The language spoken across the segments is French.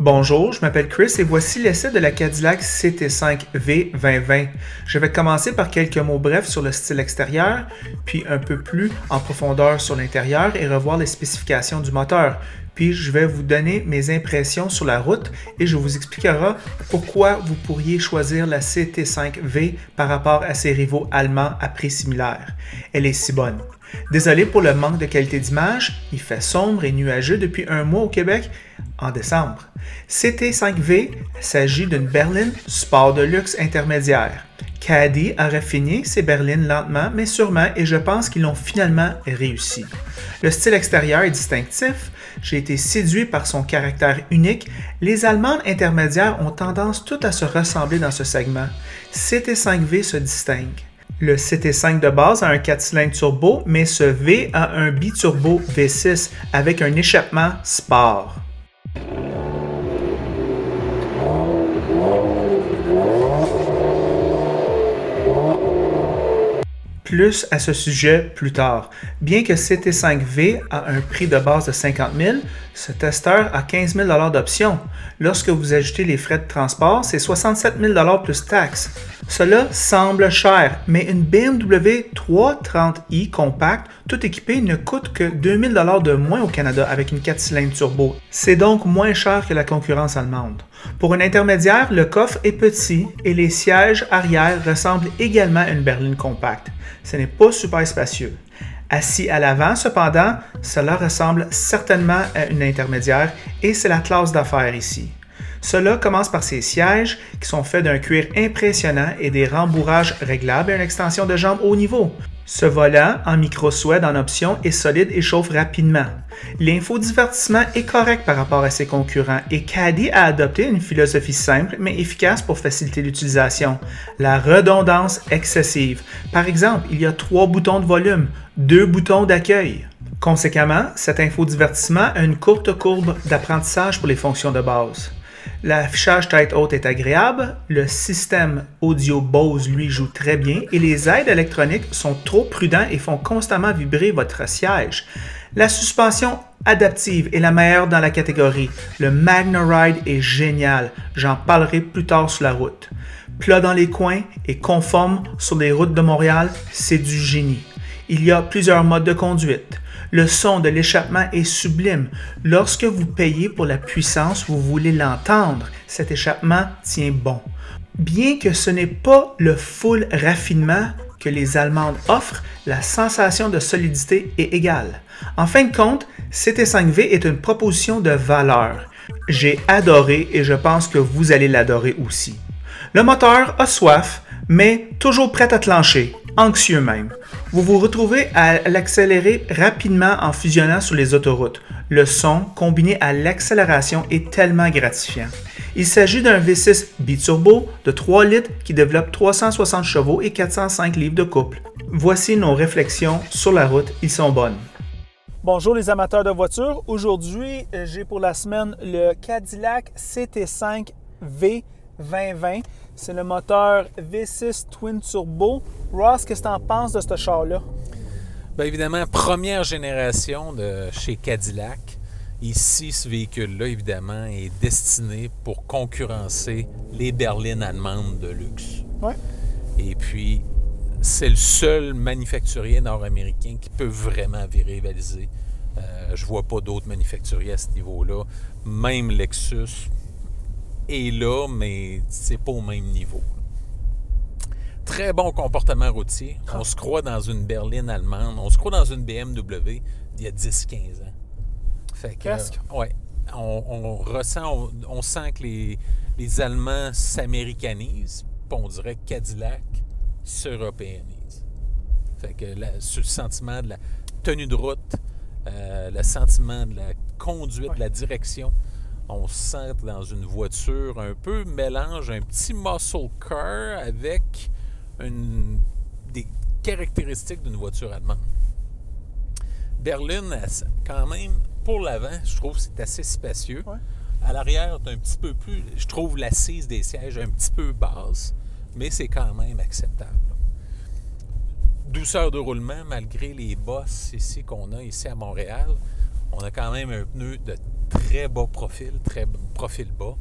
Bonjour, je m'appelle Chris et voici l'essai de la Cadillac CT5V 2020. Je vais commencer par quelques mots brefs sur le style extérieur, puis un peu plus en profondeur sur l'intérieur et revoir les spécifications du moteur. Puis je vais vous donner mes impressions sur la route et je vous expliquerai pourquoi vous pourriez choisir la CT5V par rapport à ses rivaux allemands à prix similaire. Elle est si bonne. Désolé pour le manque de qualité d'image, il fait sombre et nuageux depuis un mois au Québec en décembre. CT5V s'agit d'une berline sport de luxe intermédiaire. Caddy a raffiné ses berlines lentement mais sûrement et je pense qu'ils l'ont finalement réussi. Le style extérieur est distinctif, j'ai été séduit par son caractère unique. Les Allemandes intermédiaires ont tendance toutes à se ressembler dans ce segment. CT5V se distingue. Le CT5 de base a un 4 cylindres turbo, mais ce V a un biturbo V6 avec un échappement sport. Plus à ce sujet plus tard. Bien que CT5V a un prix de base de 50 000, ce testeur a 15 000 d'options. Lorsque vous ajoutez les frais de transport, c'est 67 000 plus taxes. Cela semble cher, mais une BMW 330i compacte, tout équipée, ne coûte que 2 000 de moins au Canada avec une 4 cylindres turbo. C'est donc moins cher que la concurrence allemande. Pour un intermédiaire, le coffre est petit et les sièges arrière ressemblent également à une berline compacte. Ce n'est pas super spacieux. Assis à l'avant, cependant, cela ressemble certainement à une intermédiaire et c'est la classe d'affaires ici. Cela commence par ses sièges qui sont faits d'un cuir impressionnant et des rembourrages réglables et une extension de jambes haut niveau. Ce volant en micro-suède en option est solide et chauffe rapidement. L'infodivertissement est correct par rapport à ses concurrents et Caddy a adopté une philosophie simple mais efficace pour faciliter l'utilisation. La redondance excessive. Par exemple, il y a 3 boutons de volume, 2 boutons d'accueil. Conséquemment, cet infodivertissement a une courte courbe d'apprentissage pour les fonctions de base. L'affichage tête haute est agréable, le système audio Bose lui joue très bien et les aides électroniques sont trop prudents et font constamment vibrer votre siège. La suspension adaptive est la meilleure dans la catégorie. Le MagneRide est génial, j'en parlerai plus tard sur la route. Plat dans les coins et conforme sur les routes de Montréal, c'est du génie. Il y a plusieurs modes de conduite. Le son de l'échappement est sublime. Lorsque vous payez pour la puissance, vous voulez l'entendre. Cet échappement tient bon. Bien que ce n'est pas le full raffinement que les Allemandes offrent, la sensation de solidité est égale. En fin de compte, CT5V est une proposition de valeur. J'ai adoré et je pense que vous allez l'adorer aussi. Le moteur a soif, mais toujours prêt à clencher, anxieux même. Vous vous retrouvez à l'accélérer rapidement en fusionnant sur les autoroutes. Le son, combiné à l'accélération, est tellement gratifiant. Il s'agit d'un V6 biturbo de 3 litres qui développe 360 chevaux et 405 livres de couple. Voici nos réflexions sur la route, ils sont bonnes. Bonjour les amateurs de voitures. Aujourd'hui, j'ai pour la semaine le Cadillac CT5V 2020. C'est le moteur V6 Twin Turbo. Ross, qu'est-ce que tu en penses de ce char-là? Bien évidemment, première génération de chez Cadillac. Ici, ce véhicule-là, évidemment, est destiné pour concurrencer les berlines allemandes de luxe. Ouais. Et puis, c'est le seul manufacturier nord-américain qui peut vraiment rivaliser. Je vois pas d'autres manufacturiers à ce niveau-là. Même Lexus est là, mais c'est pas au même niveau. Très bon comportement routier. On se croit dans une berline allemande. On se croit dans une BMW d'il y a 10-15 ans. Fait que, presque. Ouais. On sent que les Allemands s'américanisent, puis on dirait que Cadillac s'européanise. Fait que sur le sentiment de la tenue de route, le sentiment de la conduite, de la direction, on se sent dans une voiture un peu mélange un petit muscle car avec des caractéristiques d'une voiture allemande. Berline, quand même, pour l'avant, je trouve que c'est assez spacieux. Ouais. À l'arrière, c'est un petit peu plus, je trouve l'assise des sièges un petit peu basse, mais c'est quand même acceptable. Douceur de roulement, malgré les bosses ici qu'on a ici à Montréal. On a quand même un pneu de très bas profil, très profil bas.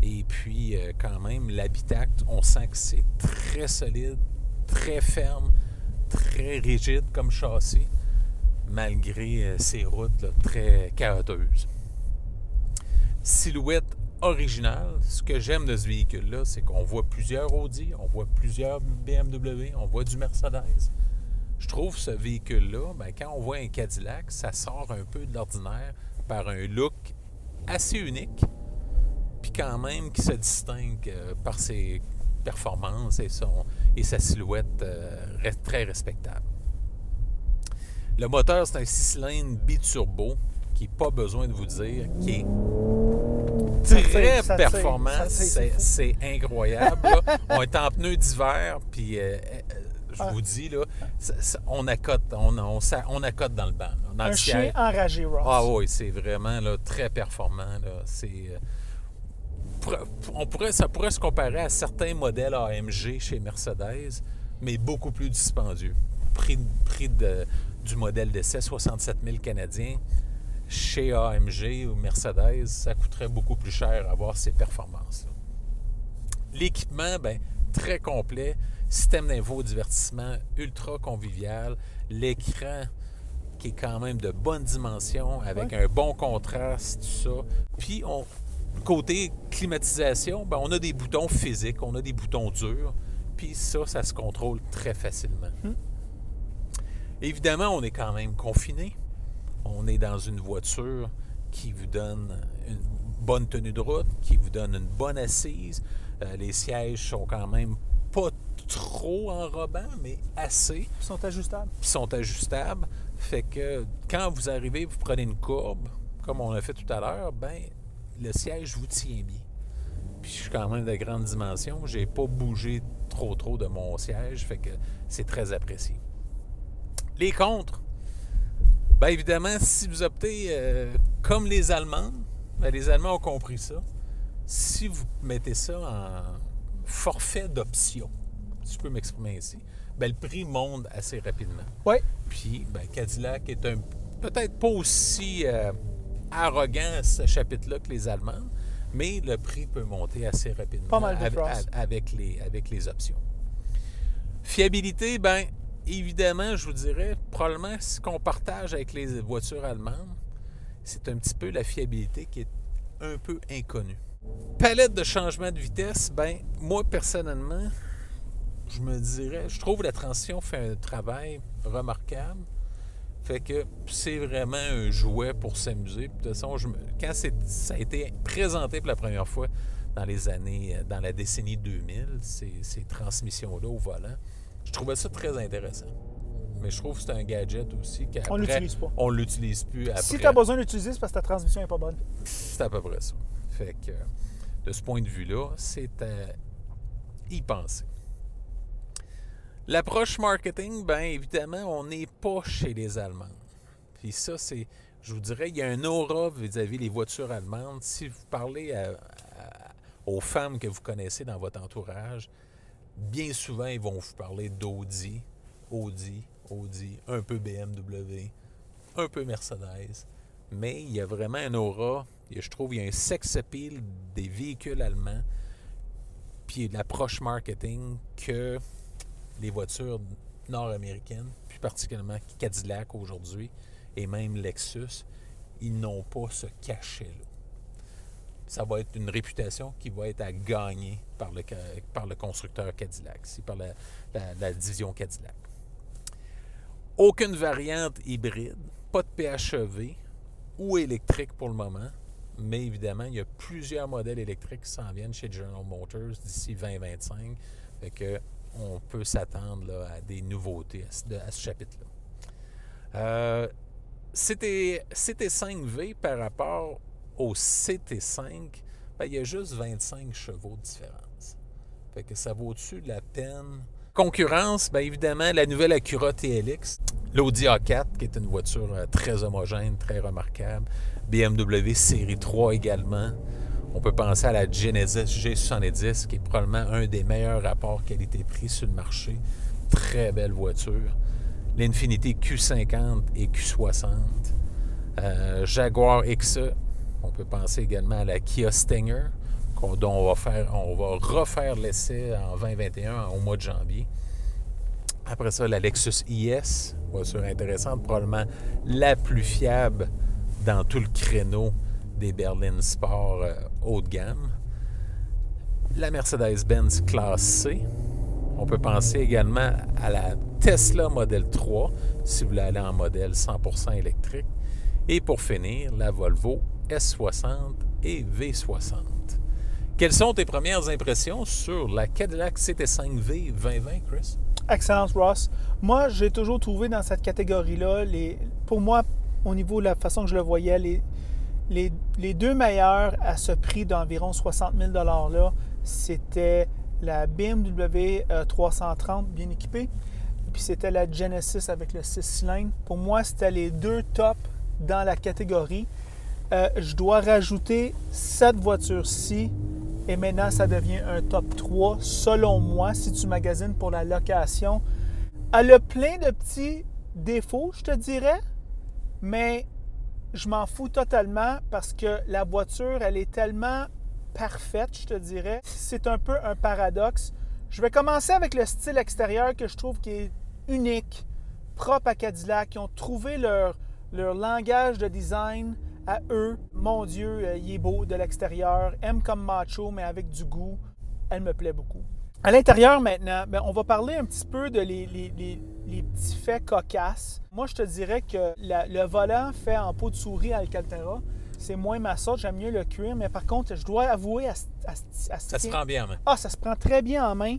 Et puis, quand même, l'habitacle, on sent que c'est très solide, très ferme, très rigide comme châssis, malgré ces routes là, très chaotiques. Silhouette originale. Ce que j'aime de ce véhicule-là, c'est qu'on voit plusieurs Audi, on voit plusieurs BMW, on voit du Mercedes. Je trouve ce véhicule-là, quand on voit un Cadillac, ça sort un peu de l'ordinaire par un look assez unique, puis quand même qui se distingue par ses performances et sa silhouette très respectable. Le moteur, c'est un 6 cylindres biturbo qui n'est pas besoin de vous dire, qui est très performant. C'est incroyable. Là. On est en pneus d'hiver, puis je vous dis, là, on accote dans le banc. Là, dans un le chien enragé, Ross. Ah oui, c'est vraiment là, très performant. Là. Ça pourrait se comparer à certains modèles AMG chez Mercedes, mais beaucoup plus dispendieux. Prix du modèle d'essai, 67 000 canadiens. Chez AMG ou Mercedes, ça coûterait beaucoup plus cher avoir ces performances-là. L'équipement, très complet. Système d'infodivertissement ultra convivial. L'écran qui est quand même de bonne dimension avec un bon contraste, tout ça. Puis, côté climatisation, on a des boutons physiques, on a des boutons durs. Puis ça se contrôle très facilement. Évidemment, on est quand même confiné. On est dans une voiture qui vous donne une bonne tenue de route, qui vous donne une bonne assise. Les sièges sont quand même pas trop enrobants, mais assez. Ils sont ajustables. Ils sont ajustables. Fait que quand vous arrivez, vous prenez une courbe, comme on a fait tout à l'heure, le siège vous tient bien. Puis je suis quand même de grande dimension. J'ai pas bougé trop de mon siège, fait que c'est très apprécié. Les contres. Évidemment, si vous optez comme les Allemands, les Allemands ont compris ça. Si vous mettez ça en forfait d'option, si je peux m'exprimer ainsi, le prix monte assez rapidement. Oui. Puis, Cadillac est peut-être pas aussi arrogant à ce chapitre-là que les Allemands, mais le prix peut monter assez rapidement pas mal de avec les options. Fiabilité, évidemment, je vous dirais, probablement, ce qu'on partage avec les voitures allemandes, c'est un petit peu la fiabilité qui est un peu inconnue. Palette de changement de vitesse, moi, personnellement, je trouve que la transition fait un travail remarquable. Fait que c'est vraiment un jouet pour s'amuser. De toute façon, quand ça a été présenté pour la première fois dans la décennie 2000, ces transmissions-là au volant, je trouvais ça très intéressant. Mais je trouve que c'est un gadget aussi qu'après, on l'utilise pas. On l'utilise plus après. Si tu as besoin d'utiliser, c'est parce que ta transmission n'est pas bonne. C'est à peu près ça. Fait que de ce point de vue-là, c'est à y penser. L'approche marketing, évidemment, on n'est pas chez les Allemands. Puis ça, je vous dirais, il y a un aura vis-à-vis des voitures allemandes. Si vous parlez aux femmes que vous connaissez dans votre entourage, bien souvent, ils vont vous parler d'Audi, un peu BMW, un peu Mercedes. Mais il y a vraiment un aura, je trouve, il y a un sex appeal des véhicules allemands, puis l'approche marketing que les voitures nord-américaines, plus particulièrement Cadillac aujourd'hui, et même Lexus, ils n'ont pas ce cachet-là. Ça va être une réputation qui va être à gagner par le constructeur Cadillac, par la division Cadillac. Aucune variante hybride, pas de PHEV ou électrique pour le moment, mais évidemment, il y a plusieurs modèles électriques qui s'en viennent chez General Motors d'ici 2025, fait que on peut s'attendre là, à des nouveautés à ce chapitre-là. CT5V par rapport au CT5, il y a juste 25 chevaux de différence. Fait que ça vaut-tu la peine? Concurrence, évidemment, la nouvelle Acura TLX, l'Audi A4, qui est une voiture très homogène, très remarquable, BMW Série 3 également. On peut penser à la Genesis G70, qui est probablement un des meilleurs rapports qualité-prix sur le marché. Très belle voiture. L'Infiniti Q50 et Q60. Jaguar XE. On peut penser également à la Kia Stinger, dont on va refaire l'essai en 2021, au mois de janvier. Après ça, la Lexus IS, voiture intéressante, probablement la plus fiable dans tout le créneau des berlines sport haut de gamme. La Mercedes-Benz classe C. On peut penser également à la Tesla Model 3, si vous voulez aller en modèle 100% électrique. Et pour finir, la Volvo S60 et V60. Quelles sont tes premières impressions sur la Cadillac CT5V 2020, Chris? Excellent, Ross. Moi, j'ai toujours trouvé dans cette catégorie-là, pour moi, au niveau de la façon que je le voyais, les deux meilleurs à ce prix d'environ 60 000 $-là, c'était la BMW 330 bien équipée, puis c'était la Genesis avec le 6 cylindres. Pour moi, c'était les deux tops dans la catégorie. Je dois rajouter cette voiture-ci et maintenant, ça devient un top 3, selon moi, si tu magasines pour la location. Elle a plein de petits défauts, je te dirais, mais je m'en fous totalement parce que la voiture, elle est tellement parfaite, je te dirais. C'est un peu un paradoxe. Je vais commencer avec le style extérieur que je trouve qui est unique, propre à Cadillac. Ils ont trouvé leur langage de design à eux. Mon Dieu, il est beau de l'extérieur. M comme macho, mais avec du goût. Elle me plaît beaucoup. À l'intérieur maintenant, on va parler un petit peu de les petits faits cocasses. Moi, je te dirais que le volant fait en peau de souris Alcantara, c'est moins ma sorte. J'aime mieux le cuir, mais par contre, je dois avouer ça se prend bien en main. Ah, ça se prend très bien en main.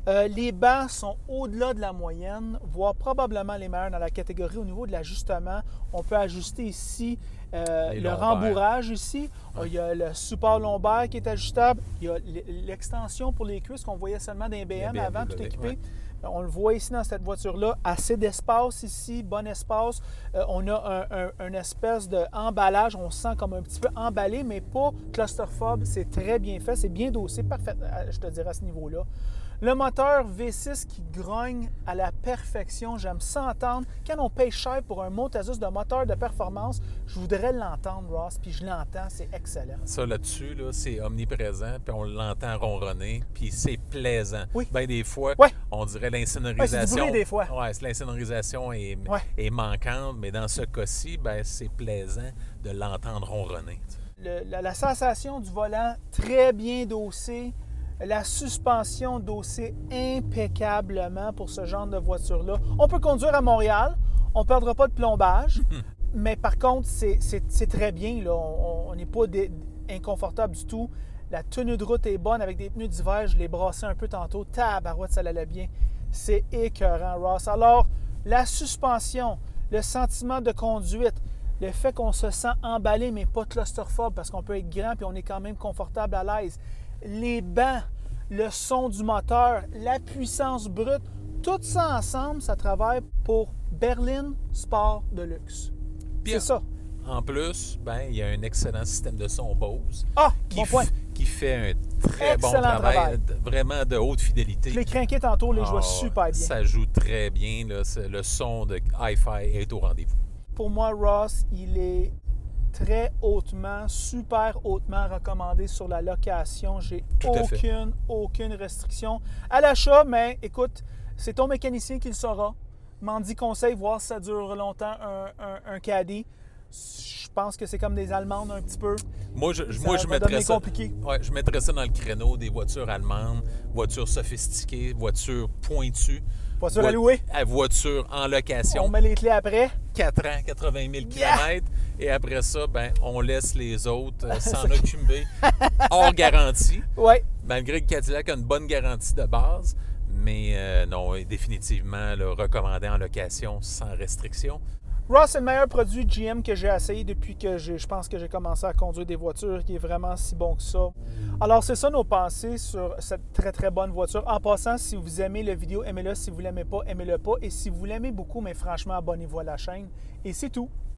Ouais. Les bancs sont au-delà de la moyenne, voire probablement les meilleurs dans la catégorie au niveau de l'ajustement. On peut ajuster ici le rembourrage ici. Ouais. Il y a le support lombaire qui est ajustable. Il y a l'extension pour les cuisses qu'on voyait seulement dans les BM avant, tout équipé. Ouais. On le voit ici dans cette voiture-là. Assez d'espace ici, bon espace. On a un espèce d'emballage. On se sent comme un petit peu emballé, mais pas claustrophobe. C'est très bien fait. C'est bien dossé. Parfait, je te dirais à ce niveau-là. Le moteur V6 qui grogne à la perfection, j'aime ça entendre. Quand on paye cher pour un Motazus de moteur de performance, je voudrais l'entendre, Ross, puis je l'entends, c'est excellent. Ça, là-dessus, là, c'est omniprésent, puis on l'entend ronronner, puis c'est plaisant. Oui. Bien des fois, ouais. On dirait l'insonorisation. Ouais, c'est du bruit des fois. Ouais, l'insonorisation est manquante, mais dans ce cas-ci, c'est plaisant de l'entendre ronronner. La sensation du volant, très bien dossé. La suspension dossée impeccablement pour ce genre de voiture-là. On peut conduire à Montréal, on ne perdra pas de plombage, mais par contre, c'est très bien. Là. On n'est pas inconfortable du tout. La tenue de route est bonne avec des pneus d'hiver. Je l'ai brassé un peu tantôt. Tabarouette, ça allait bien. C'est écœurant, Ross. Alors, la suspension, le sentiment de conduite, le fait qu'on se sent emballé, mais pas claustrophobe parce qu'on peut être grand et on est quand même confortable à l'aise. Les bancs, le son du moteur, la puissance brute, tout ça ensemble, ça travaille pour Berline Sport de luxe. C'est ça. En plus, il y a un excellent système de son Bose qui fait un très bon travail, vraiment de haute fidélité. Je l'ai craqué tantôt, je vois super bien. Ça joue très bien, là, le son de hi-fi est au rendez-vous. Pour moi, Ross, il est très hautement, super hautement recommandé sur la location. J'ai aucune restriction à l'achat, mais écoute, c'est ton mécanicien qui le saura. M'en dit conseil, voir si ça dure longtemps un caddie. Je pense que c'est comme des Allemandes un petit peu. Moi, je mettrais ça. Ouais, je mettrais ça dans le créneau des voitures allemandes, voitures sophistiquées, voitures pointues. Voiture à louer. Voiture en location. On met les clés après. 4 ans, 80 000 km. Et après ça, on laisse les autres s'en occuper hors garantie. Oui. Malgré que Cadillac a une bonne garantie de base. Mais non, définitivement recommandé en location sans restriction. Ross, c'est le meilleur produit GM que j'ai essayé depuis que je pense que j'ai commencé à conduire des voitures qui est vraiment si bon que ça. Alors, c'est ça nos pensées sur cette très, très bonne voiture. En passant, si vous aimez la vidéo, aimez-le. Si vous ne l'aimez pas, aimez-le pas. Et si vous l'aimez beaucoup, mais franchement, abonnez-vous à la chaîne. Et c'est tout.